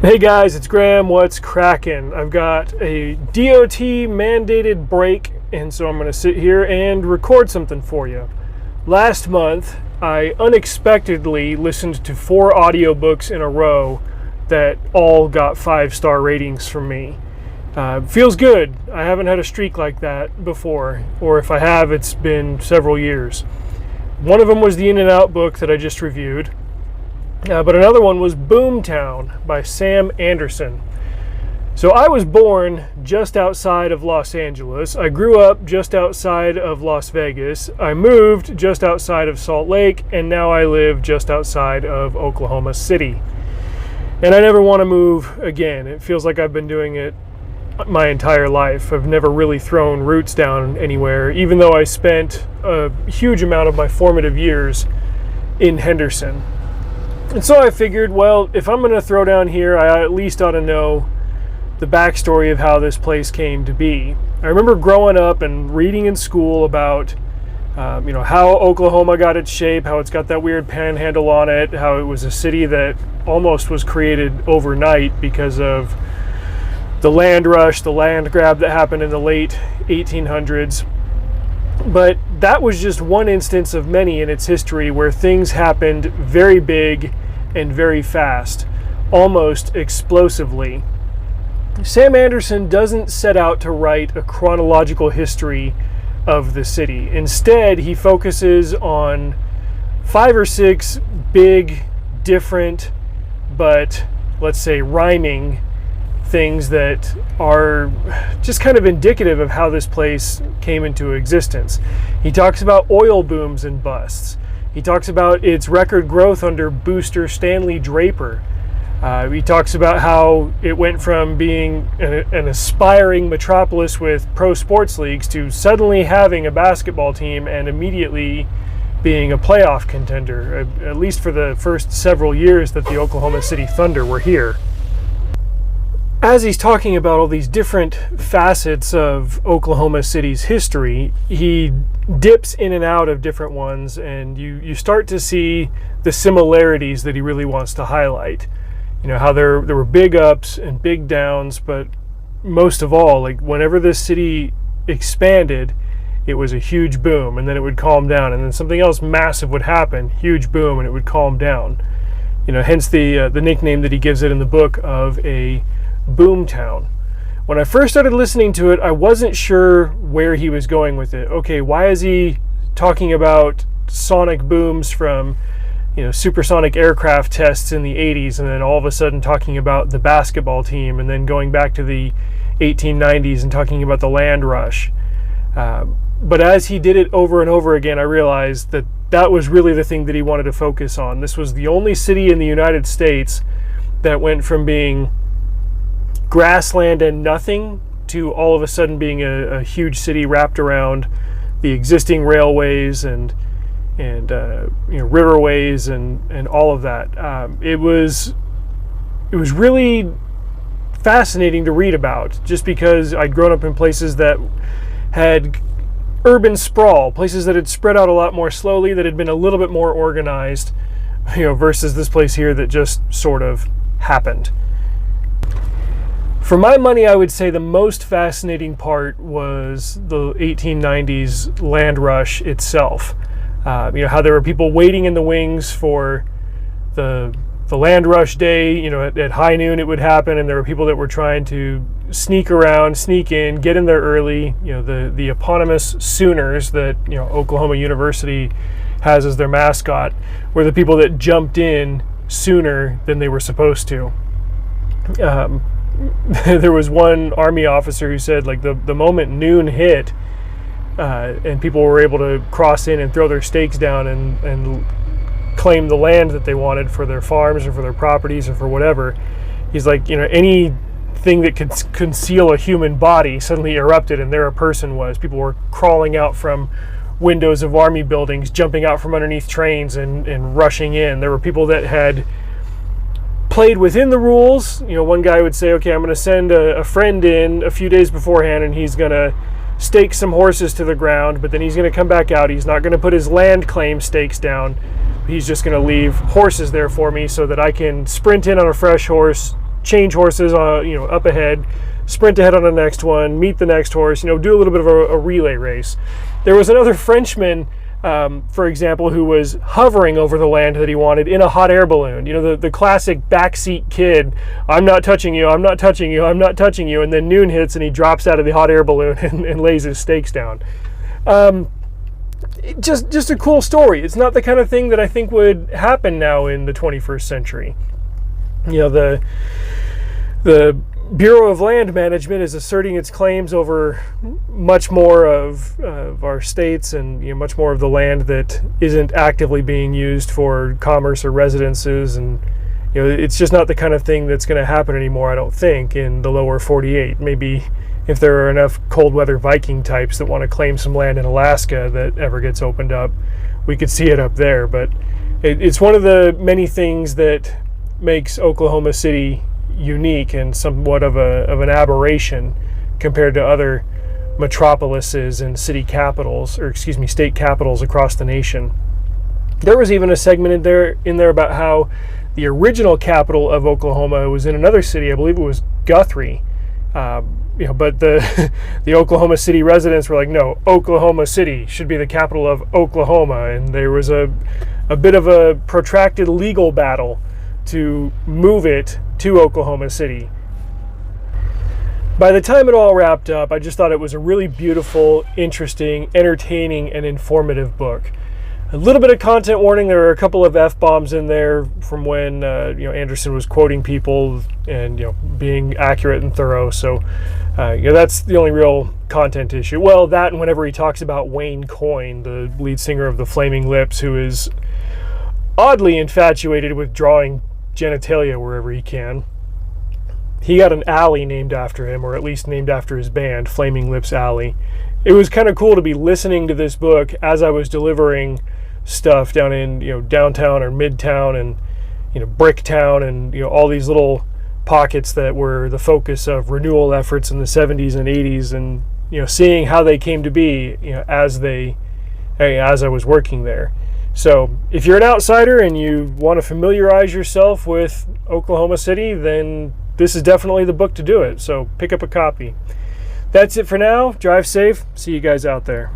Hey guys, it's Graham. What's cracking? I've got a DOT mandated break, and so I'm going to sit here and record something for you. Last month, I unexpectedly listened to 4 audiobooks in a row that all got 5-star ratings from me. Feels good. I haven't had a streak like that before, or if I have, it's been several years. One of them was the In-N-Out book that I just reviewed. But another one was Boomtown by Sam Anderson. So I was born just outside of Los Angeles. I grew up just outside of Las Vegas. I moved just outside of Salt Lake, and now I live just outside of Oklahoma City. And I never want to move again. It feels like I've been doing it my entire life. I've never really thrown roots down anywhere, even though I spent a huge amount of my formative years in Henderson. And so I figured, well, if I'm going to throw down here, I at least ought to know the backstory of how this place came to be. I remember growing up and reading in school about, how Oklahoma got its shape, how it's got that weird panhandle on it, how it was a city that almost was created overnight because of the land rush, the land grab that happened in the late 1800s. But that was just one instance of many in its history where things happened very big and very fast, almost explosively. Sam Anderson doesn't set out to write a chronological history of the city. Instead, he focuses on 5 or 6 big, different, but let's say rhyming things that are just kind of indicative of how this place came into existence. He talks about oil booms and busts. He talks about its record growth under Booster Stanley Draper. He talks about how it went from being an aspiring metropolis with pro sports leagues to suddenly having a basketball team and immediately being a playoff contender, at least for the first several years that the Oklahoma City Thunder were here. As he's talking about all these different facets of Oklahoma City's history, he dips in and out of different ones, and you start to see the similarities that he really wants to highlight. You know, how there were big ups and big downs, but most of all, like whenever this city expanded, it was a huge boom, and then it would calm down, and then something else massive would happen, huge boom, and it would calm down. You know, hence the nickname that he gives it in the book of a Boomtown. When I first started listening to it, I wasn't sure where he was going with it. Okay, why is he talking about sonic booms from, supersonic aircraft tests in the 80s, and then all of a sudden talking about the basketball team, and then going back to the 1890s and talking about the land rush. But as he did it over and over again, I realized that that was really the thing that he wanted to focus on. This was the only city in the United States that went from being grassland and nothing to all of a sudden being a huge city wrapped around the existing railways and riverways and all of that. It was really fascinating to read about, just because I'd grown up in places that had urban sprawl, places that had spread out a lot more slowly, that had been a little bit more organized, versus this place here that just sort of happened. For my money, I would say the most fascinating part was the 1890s land rush itself. How there were people waiting in the wings for the land rush day. At high noon it would happen, and there were people that were trying to sneak around, sneak in, get in there early. The eponymous Sooners that Oklahoma University has as their mascot were the people that jumped in sooner than they were supposed to. There was one Army officer who said, like, the moment noon hit and people were able to cross in and throw their stakes down and claim the land that they wanted for their farms or for their properties or for whatever, he's like, anything that could conceal a human body suddenly erupted, and there a person was. People were crawling out from windows of Army buildings, jumping out from underneath trains and rushing in. There were people that had played within the rules. One guy would say, okay, I'm going to send a friend in a few days beforehand, and he's going to stake some horses to the ground, but then he's going to come back out. He's not going to put his land claim stakes down. He's just going to leave horses there for me so that I can sprint in on a fresh horse, change horses, up ahead, sprint ahead on the next one, meet the next horse, do a little bit of a relay race. There was another Frenchman, for example, who was hovering over the land that he wanted in a hot air balloon. The classic backseat kid, I'm not touching you, I'm not touching you, I'm not touching you, and then noon hits and he drops out of the hot air balloon and lays his stakes down. Just a cool story. It's not the kind of thing that I think would happen now in the 21st century. The Bureau of Land Management is asserting its claims over much more of our states and much more of the land that isn't actively being used for commerce or residences, and it's just not the kind of thing that's going to happen anymore, I don't think, in the lower 48. Maybe if there are enough cold weather Viking types that want to claim some land in Alaska that ever gets opened up, we could see it up there. But it's one of the many things that makes Oklahoma City unique and somewhat of an aberration compared to other metropolises and state capitals across the nation. There was even a segment in there about how the original capital of Oklahoma was in another city. I believe it was Guthrie. But the Oklahoma City residents were like, no, Oklahoma City should be the capital of Oklahoma, and there was a bit of a protracted legal battle to move it to Oklahoma City. By the time it all wrapped up, I just thought it was a really beautiful, interesting, entertaining, and informative book. A little bit of content warning. There are a couple of F-bombs in there from when Anderson was quoting people and being accurate and thorough. So that's the only real content issue. Well, that and whenever he talks about Wayne Coyne, the lead singer of the Flaming Lips, who is oddly infatuated with drawing genitalia wherever he can. He got an alley named after him, or at least named after his band, Flaming Lips Alley. It was kind of cool to be listening to this book as I was delivering stuff down in downtown or midtown and Bricktown and all these little pockets that were the focus of renewal efforts in the 70s and 80s, and seeing how they came to be as I was working there. So if you're an outsider and you want to familiarize yourself with Oklahoma City, then this is definitely the book to do it. So pick up a copy. That's it for now. Drive safe. See you guys out there.